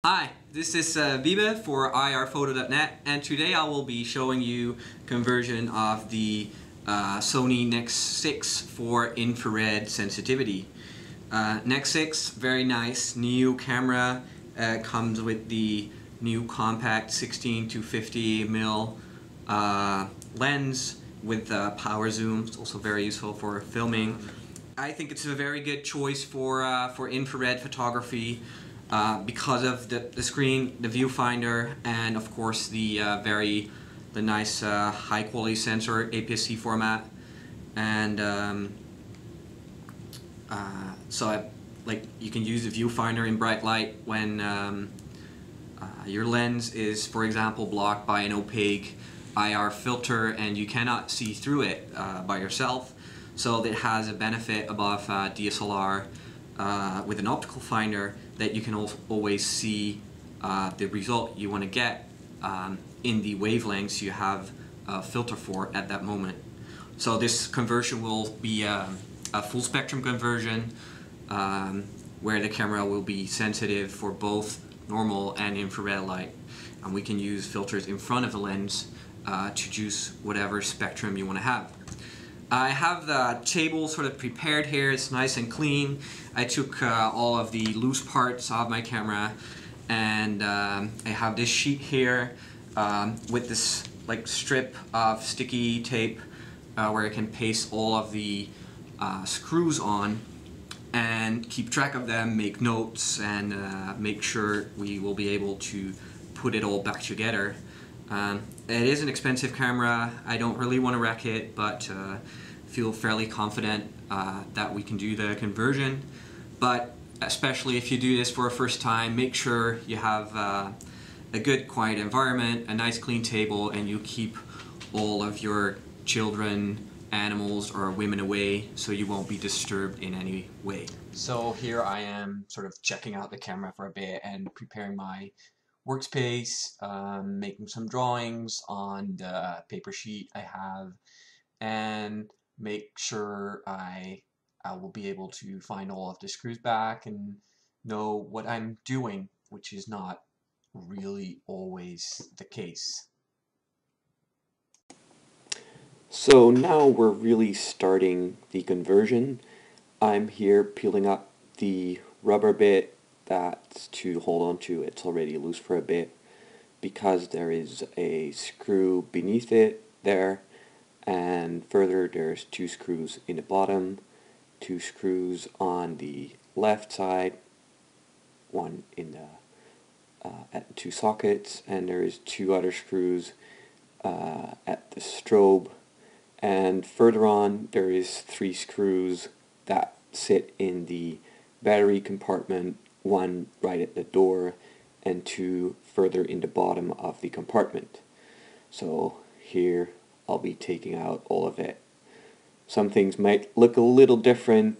Hi, this is Wiebe for irphoto.net, and today I will be showing you conversion of the Sony NEX-6 for infrared sensitivity. NEX-6, very nice new camera, comes with the new compact 16 to 50 mil lens with power zoom. It's also very useful for filming. I think it's a very good choice for infrared photography. Because of the screen, the viewfinder, and of course the nice high quality sensor APS-C format, and you can use the viewfinder in bright light when your lens is, for example, blocked by an opaque IR filter and you cannot see through it by yourself. So it has a benefit above DSLR with an optical finder, that you can always see the result you want to get in the wavelengths you have a filter for at that moment. So this conversion will be a full spectrum conversion where the camera will be sensitive for both normal and infrared light, and we can use filters in front of the lens to choose whatever spectrum you want to have. I have the table sort of prepared here. It's nice and clean. I took all of the loose parts of my camera, and I have this sheet here with this strip of sticky tape where I can paste all of the screws on and keep track of them, make notes, and make sure we will be able to put it all back together. It is an expensive camera. I don't really want to wreck it, but feel fairly confident that we can do the conversion. But especially if you do this for a first time, make sure you have a good quiet environment, a nice clean table, and you keep all of your children, animals, or women away so you won't be disturbed in any way. So here I am sort of checking out the camera for a bit and preparing my workspace, making some drawings on the paper sheet I have, and make sure I will be able to find all of the screws back and know what I'm doing, which is not really always the case. So now we're really starting the conversion. I'm here peeling up the rubber bit that's to hold on to. It's already loose for a bit because there is a screw beneath it there, and further there's two screws in the bottom, two screws on the left side, one in the at two sockets, and there is two other screws at the strobe, and further on there is three screws that sit in the battery compartment, one right at the door and two further in the bottom of the compartment. So here I'll be taking out all of it. Some things might look a little different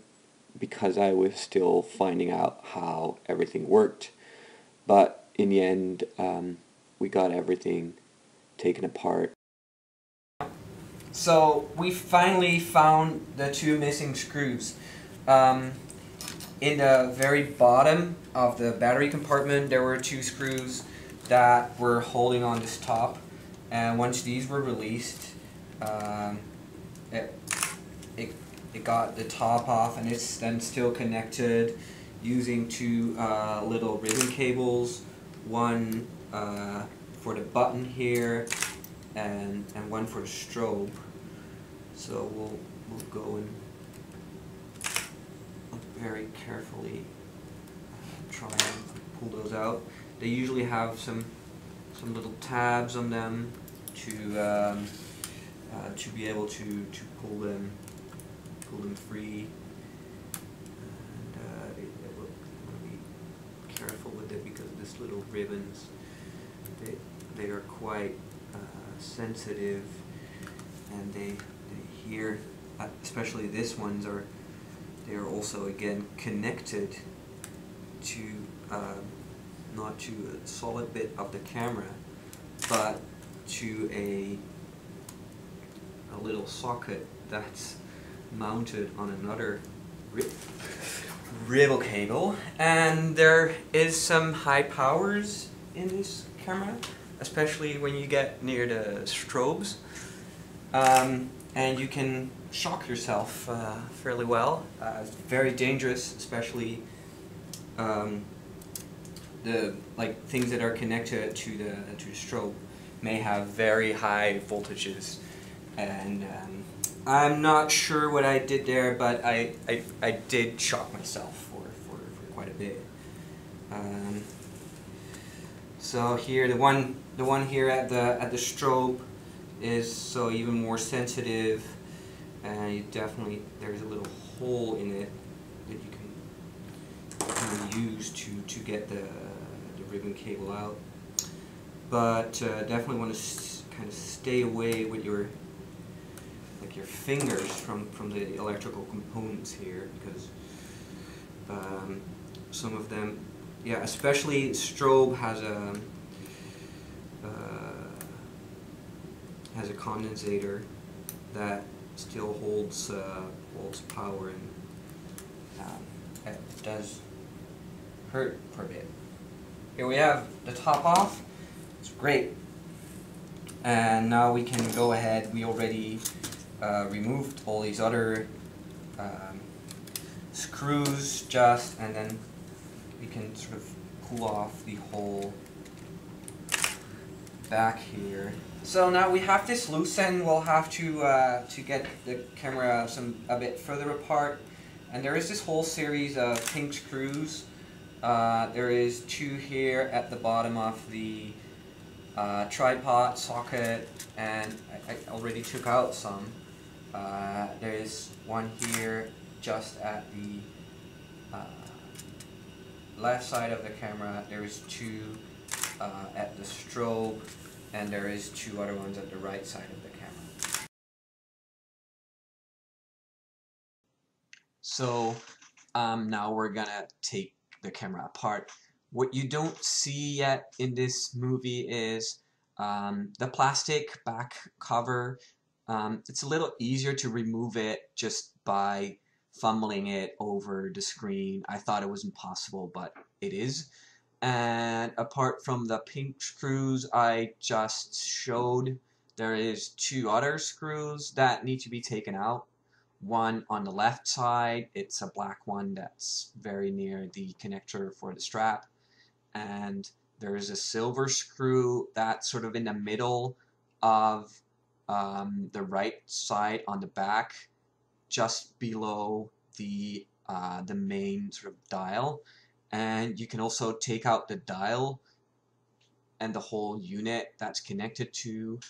because I was still finding out how everything worked, but in the end we got everything taken apart. So we finally found the two missing screws. In the very bottom of the battery compartment there were two screws that were holding on this top, and once these were released, it got the top off, and it's then still connected using two little ribbon cables, one for the button here and one for the strobe. So we'll go and very carefully try and pull those out. They usually have some little tabs on them to be able to pull them free, and we'll be careful with it because of this little ribbons. They are quite sensitive, and they here, especially this ones, they are also again connected to not to a solid bit of the camera, but to a little socket that's mounted on another ribbon cable, and there is some high powers in this camera, especially when you get near the strobes, and you can shock yourself fairly well. It's very dangerous, especially the things that are connected to the strobe may have very high voltages, and I'm not sure what I did there, but I did shock myself for quite a bit. So here, the one here at the strobe is so even more sensitive, and you definitely, there's a little hole in it that you can use to get the ribbon cable out. But definitely want to kind of stay away with your fingers from the electrical components here, because some of them, yeah, especially strobe has a condensator that still holds power, and it does hurt for a bit. Here we have the top off. It's great. And now we can go ahead. We already removed all these other screws and then we can sort of pull off the whole back here. So now we have this loose end. We'll have to get the camera a bit further apart. And there is this whole series of pink screws. There is 2 here at the bottom of the tripod socket, and I already took out some. There is one here just at the left side of the camera. There is 2 at the strobe, and there is 2 other ones at the right side of the camera. So now we're gonna take the camera apart. What you don't see yet in this movie is the plastic back cover. It's a little easier to remove it just by fumbling it over the screen. I thought it was impossible, but it is. And apart from the pink screws I just showed, there is 2 other screws that need to be taken out. One on the left side, it's a black one that's very near the connector for the strap, and there's a silver screw that's sort of in the middle of the right side on the back, just below the main sort of dial. And you can also take out the dial, and the whole unit that's connected to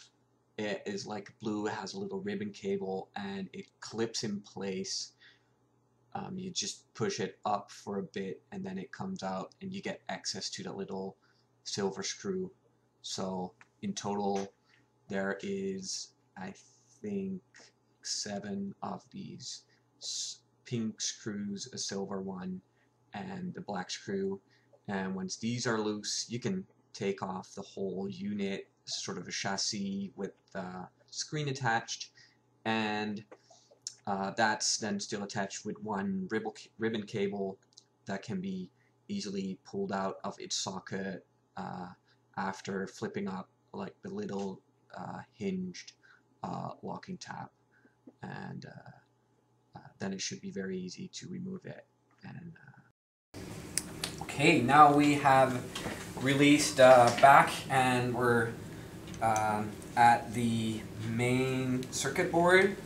it is like blue. It has a little ribbon cable, and it clips in place. You just push it up for a bit, and then it comes out, and you get access to the little silver screw. So in total, there is, I think, 7 of these pink screws, a silver one, and the black screw. And once these are loose, you can take off the whole unit, sort of a chassis with the screen attached, and that's then still attached with one ribbon cable that can be easily pulled out of its socket after flipping up like the little hinged locking tab, and then it should be very easy to remove it. And okay, now we have released back, and we're at the main circuit board,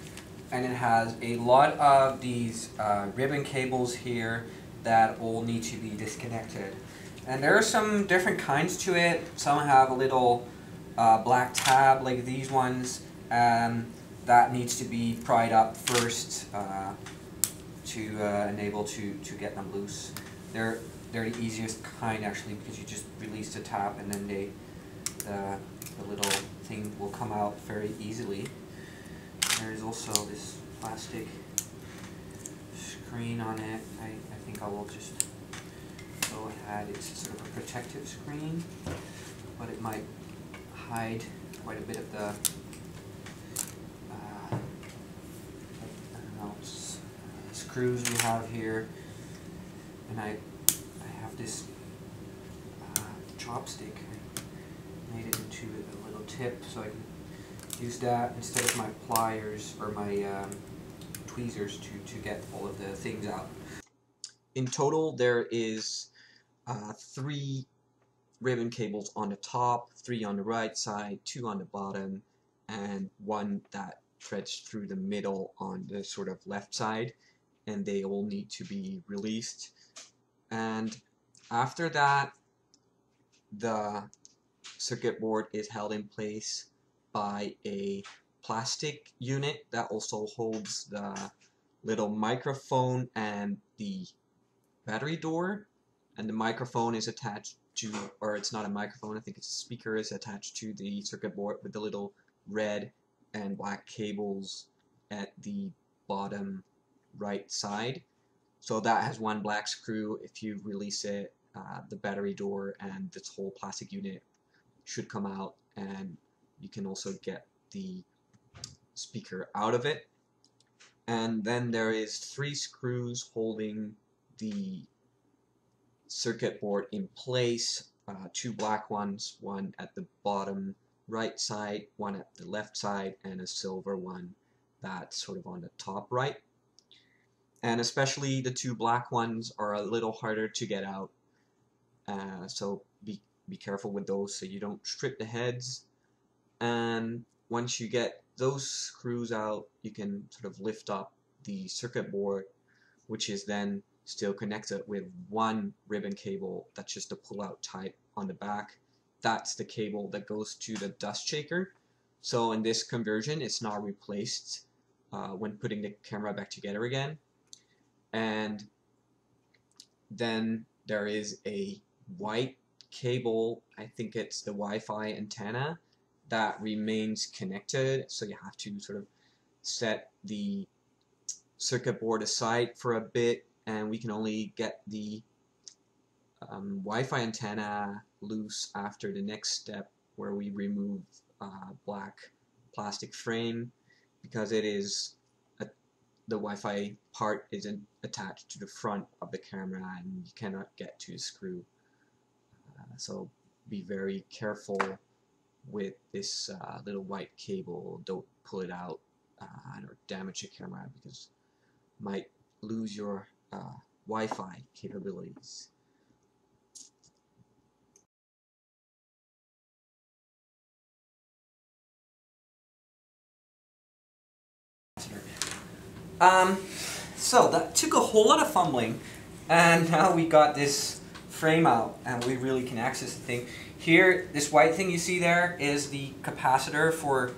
and it has a lot of these ribbon cables here that all need to be disconnected. And there are some different kinds to it. Some have a little black tab like these ones, that needs to be pried up first to enable to get them loose. They're the easiest kind actually, because you just release the tap and then the little thing will come out very easily. There's also this plastic screen on it. I think I will just go ahead. It's sort of a protective screen, but it might hide quite a bit of the screws we have here. and I have this chopstick. I made it into a little tip so I can use that instead of my pliers or my tweezers to get all of the things out. In total, there is 3 ribbon cables on the top, 3 on the right side, 2 on the bottom, and 1 that threads through the middle on the sort of left side, and they all need to be released. And after that, the circuit board is held in place by a plastic unit that also holds the little microphone and the battery door, and the microphone is attached to, or it's not a microphone, I think it's a speaker, is attached to the circuit board with the little red and black cables at the bottom right side. So that has 1 black screw. If you release it, the battery door and this whole plastic unit should come out, and you can also get the speaker out of it. And then there is 3 screws holding the circuit board in place, 2 black ones, 1 at the bottom right side, 1 at the left side, and a silver one that's sort of on the top right. And especially the 2 black ones are a little harder to get out, so be careful with those so you don't strip the heads. And once you get those screws out, you can sort of lift up the circuit board, which is then still connected with 1 ribbon cable that's just a pull-out type on the back. That's the cable that goes to the dust shaker. So in this conversion, it's not replaced when putting the camera back together again. And then there is a white cable, I think it's the Wi-Fi antenna, that remains connected, so you have to sort of set the circuit board aside for a bit, and we can only get the Wi-Fi antenna loose after the next step, where we remove black plastic frame, because it is the Wi-Fi part isn't attached to the front of the camera and you cannot get to the screw. So be very careful with this little white cable. Don't pull it out or damage the camera, because you might lose your Wi-Fi capabilities. So that took a whole lot of fumbling, and now we got this frame out and we really can access the thing. Here, this white thing you see there is the capacitor for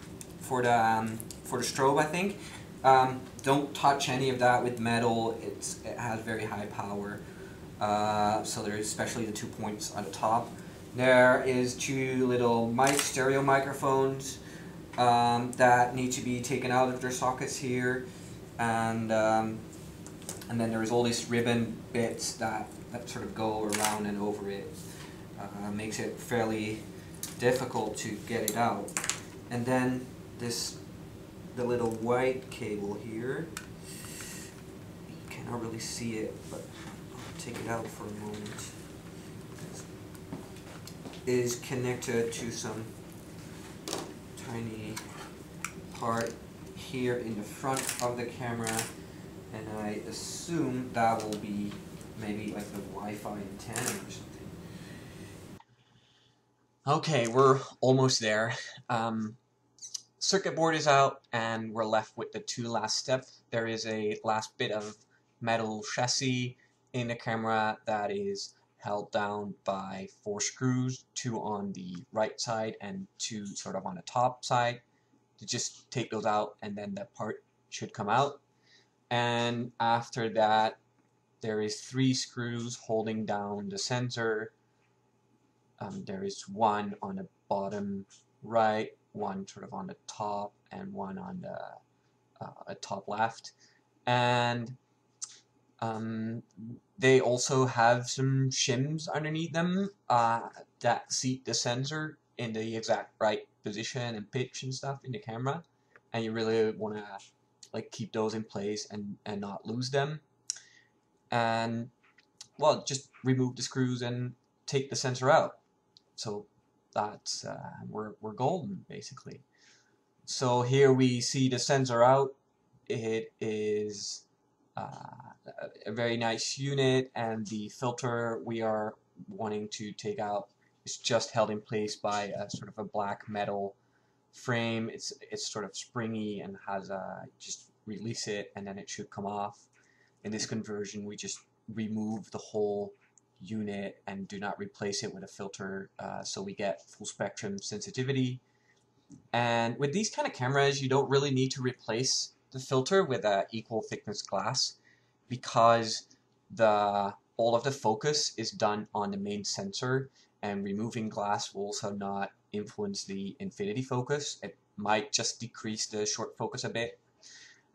the strobe, I think. Don't touch any of that with metal. It has very high power. So there's especially the 2 points on the top. There is 2 little stereo microphones that need to be taken out of their sockets here, and then there's all these ribbon bits that sort of go around and over it. Makes it fairly difficult to get it out. And then the little white cable here, you cannot really see it, but I'll take it out for a moment, is connected to some tiny part here in the front of the camera, and I assume that will be maybe like the Wi-Fi antenna or something. Okay, we're almost there. Circuit board is out and we're left with the 2 last steps. There is a last bit of metal chassis in the camera that is held down by 4 screws, 2 on the right side and 2 sort of on the top side. To just take those out and then that part should come out. And after that, there is 3 screws holding down the sensor. There is 1 on the bottom right, 1 sort of on the top, and 1 on the top left. And they also have some shims underneath them that seat the sensor in the exact right position and pitch and stuff in the camera, and you really want to like keep those in place and not lose them. And well, just remove the screws and take the sensor out. So that's we're golden basically. So here we see the sensor out. It is a very nice unit, and the filter we are wanting to take out is just held in place by a sort of a black metal frame. It's sort of springy and has a, just release it and then it should come off. In this conversion we just remove the whole unit and do not replace it with a filter, so we get full spectrum sensitivity. And with these kind of cameras you don't really need to replace the filter with a equal thickness glass, because all of the focus is done on the main sensor, and removing glass will also not influence the infinity focus. It might just decrease the short focus a bit,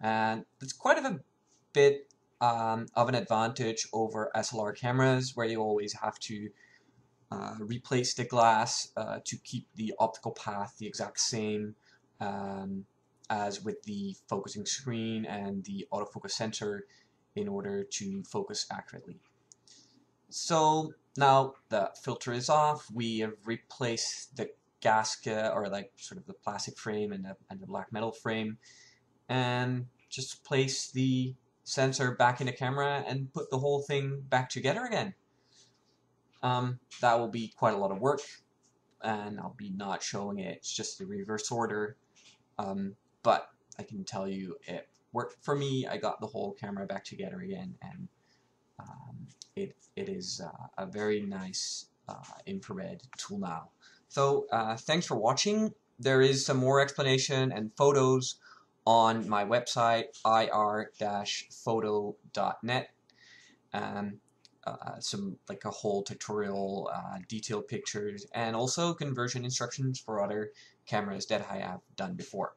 and it's quite of a bit of an advantage over SLR cameras, where you always have to replace the glass to keep the optical path the exact same as with the focusing screen and the autofocus sensor in order to focus accurately. So now the filter is off. We have replaced the gasket, or like sort of the plastic frame and the black metal frame, and just place the sensor back in the camera and put the whole thing back together again. That will be quite a lot of work, and I'll be not showing it. It's just the reverse order, but I can tell you it worked for me. I got the whole camera back together again, and it is a very nice infrared tool now. So thanks for watching. There is some more explanation and photos on my website, ir-photo.net. Some like a whole tutorial, detailed pictures, and also conversion instructions for other cameras that I have done before.